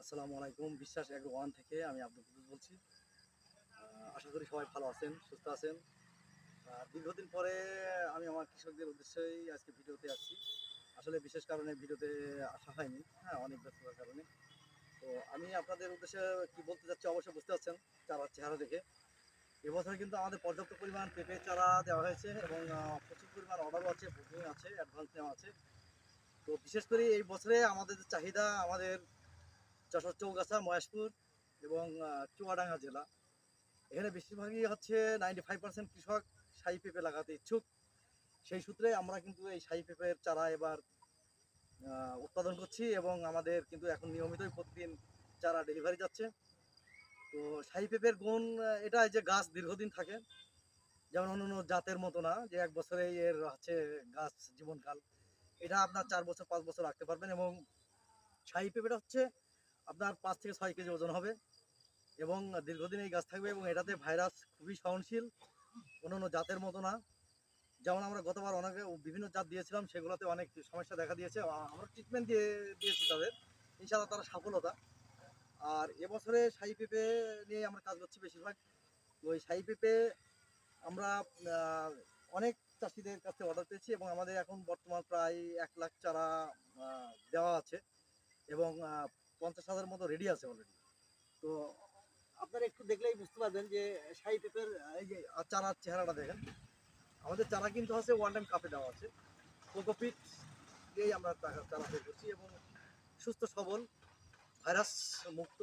আসসালামু আলাইকুম। বিশ্বাস এগ্রো ওয়ান থেকে আমি আব্দুল কুদ্দুস বলছি। আশা করি সবাই ভালো আছেন, সুস্থ আছেন। দীর্ঘদিন পরে আমি আমার কৃষকদের উদ্দেশ্যেই আজকে ভিডিওতে আসছি। আসলে বিশেষ কারণে ভিডিওতে আসা হয়নি, হ্যাঁ, অনেক ব্যস্ততার কারণে। তো আমি আপনাদের উদ্দেশ্যে কি বলতে চাচ্ছি অবশ্যই বুঝতে পারছেন চারার চেহারা দেখে। এবছরে কিন্তু আমাদের পর্যাপ্ত পরিমাণ পেঁপে চারা দেওয়া হয়েছে এবং প্রচুর পরিমাণ অর্ডারও আছে, বুকিং আছে, অ্যাডভান্স নেওয়া আছে। তো বিশেষ করে এই বছরে আমাদের যে চাহিদা, আমাদের যশোর, চৌগাছা, মহেশপুর এবং চুয়াডাঙ্গা জেলা, এখানে বেশিরভাগই হচ্ছে 95% কৃষক শাহী পেঁপে লাগাতে ইচ্ছুক। সেই সূত্রে আমরা কিন্তু এই শাহী পেঁপের চারা এবার উৎপাদন করছি এবং আমাদের কিন্তু এখন নিয়মিতই প্রতিদিন চারা ডেলিভারি যাচ্ছে। তো শাহী পেঁপের গুণ এটা যে গাছ দীর্ঘদিন থাকে, যেমন অন্যান্য জাতের মতো না যে এক বছরেই এর হচ্ছে গাছ জীবনকাল। এটা আপনার 4 বছর 5 বছর রাখতে পারবেন এবং শাহী পেঁপেটা হচ্ছে আপনার 5 থেকে 6 কেজি ওজন হবে এবং দীর্ঘদিন এই গাছ থাকবে এবং এটাতে ভাইরাস খুবই সহনশীল, অন্যান্য জাতের মতো না। যেমন আমরা গতবার অনেক বিভিন্ন জাত দিয়েছিলাম, সেগুলোতে অনেক সমস্যা দেখা দিয়েছে। আমরা ট্রিটমেন্ট দিয়েছি তাদের, ইনশাআল্লাহ তারা সফলতা। আর এবছরে শাহী পেঁপে নিয়ে আমরা কাজ করছি বেশিরভাগ। ওই শাহী পেঁপে আমরা অনেক চাষিদের কাছে অর্ডার পেয়েছি এবং আমাদের এখন বর্তমান প্রায় 1 লাখ চারা দেওয়া আছে এবং 50,000 মতো রেডি আছে অলরেডি। তো আপনারা একটু দেখলেই বুঝতে পারবেন যে শাহী পেঁপের এই যে চারার চেহারাটা দেখেন। আমাদের চারা কিন্তু হচ্ছে ওয়ান টাইম কাপে দেওয়া আছে, কোকোপিট দিয়েই আমরা চারা তৈরি করছি এবং সুস্থ সবল ভাইরাস মুক্ত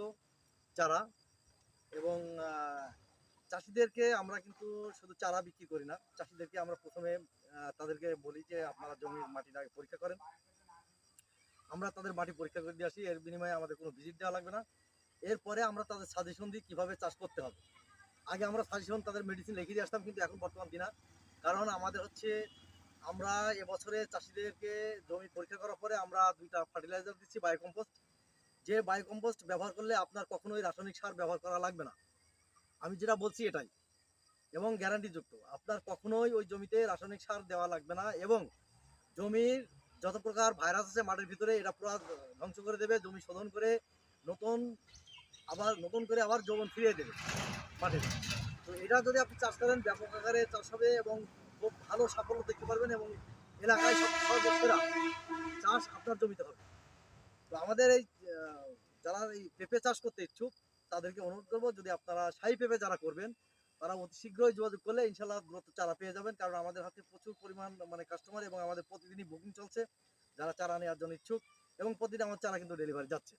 চারা। এবং চাষিদেরকে আমরা কিন্তু শুধু চারা বিক্রি করি না, চাষিদেরকে আমরা প্রথমে তাদেরকে বলি যে আপনারা জমির মাটিটা আগে পরীক্ষা করেন। আমরা তাদের মাটি পরীক্ষা করে দিয়ে আসি, এর বিনিময়ে আমাদের কোনো ভিজিট দেওয়া লাগবে না। এরপরে আমরা তাদের সাজেশন দিই কীভাবে চাষ করতে হবে। আগে আমরা সাজেশন তাদের মেডিসিন লিখে দিয়ে আসতাম, কিন্তু এখন বর্তমান দিনা। কারণ আমাদের হচ্ছে আমরা এবছরে চাষিদেরকে জমি পরীক্ষা করার পরে আমরা 2টা ফার্টিলাইজার দিচ্ছি, বায়োকম্পোস্ট। যে বায়োকম্পোস্ট ব্যবহার করলে আপনার কখনোই রাসায়নিক সার ব্যবহার করা লাগবে না। আমি যেটা বলছি এটাই, এবং গ্যারান্টিযুক্ত। আপনার কখনোই ওই জমিতে রাসায়নিক সার দেওয়া লাগবে না এবং জমির যত প্রকার ভাইরাস আছে মাটির ভিতরে এটা পুরো ধ্বংস করে দেবে, জমি শোধন করে নতুন নতুন করে আবার যৌবন ফিরিয়ে দেবে মাটিতে। তো এটা যদি আপনি চাষ করেন ব্যাপক আকারে চাষ হবে এবং খুব ভালো সাফল্য দেখতে পারবেন এবং এলাকায় সর্বত্র চাষ আপনার জমিতে হবে। তো আমাদের এই যারা এই পেঁপে চাষ করতে ইচ্ছুক তাদেরকে অনুরোধ করবো, যদি আপনারা শাহী পেঁপে যারা করবেন তারা অতি শীঘ্রই যোগাযোগ করলে ইনশাল্লাহ দ্রুত চারা পেয়ে যাবেন। কারণ আমাদের হাতে প্রচুর পরিমাণ কাস্টমার এবং আমাদের প্রতিদিনই বুকিং চলছে যারা চারা নেওয়ার জন্য ইচ্ছুক এবং প্রতিদিন আমার চারা কিন্তু ডেলিভারি যাচ্ছে।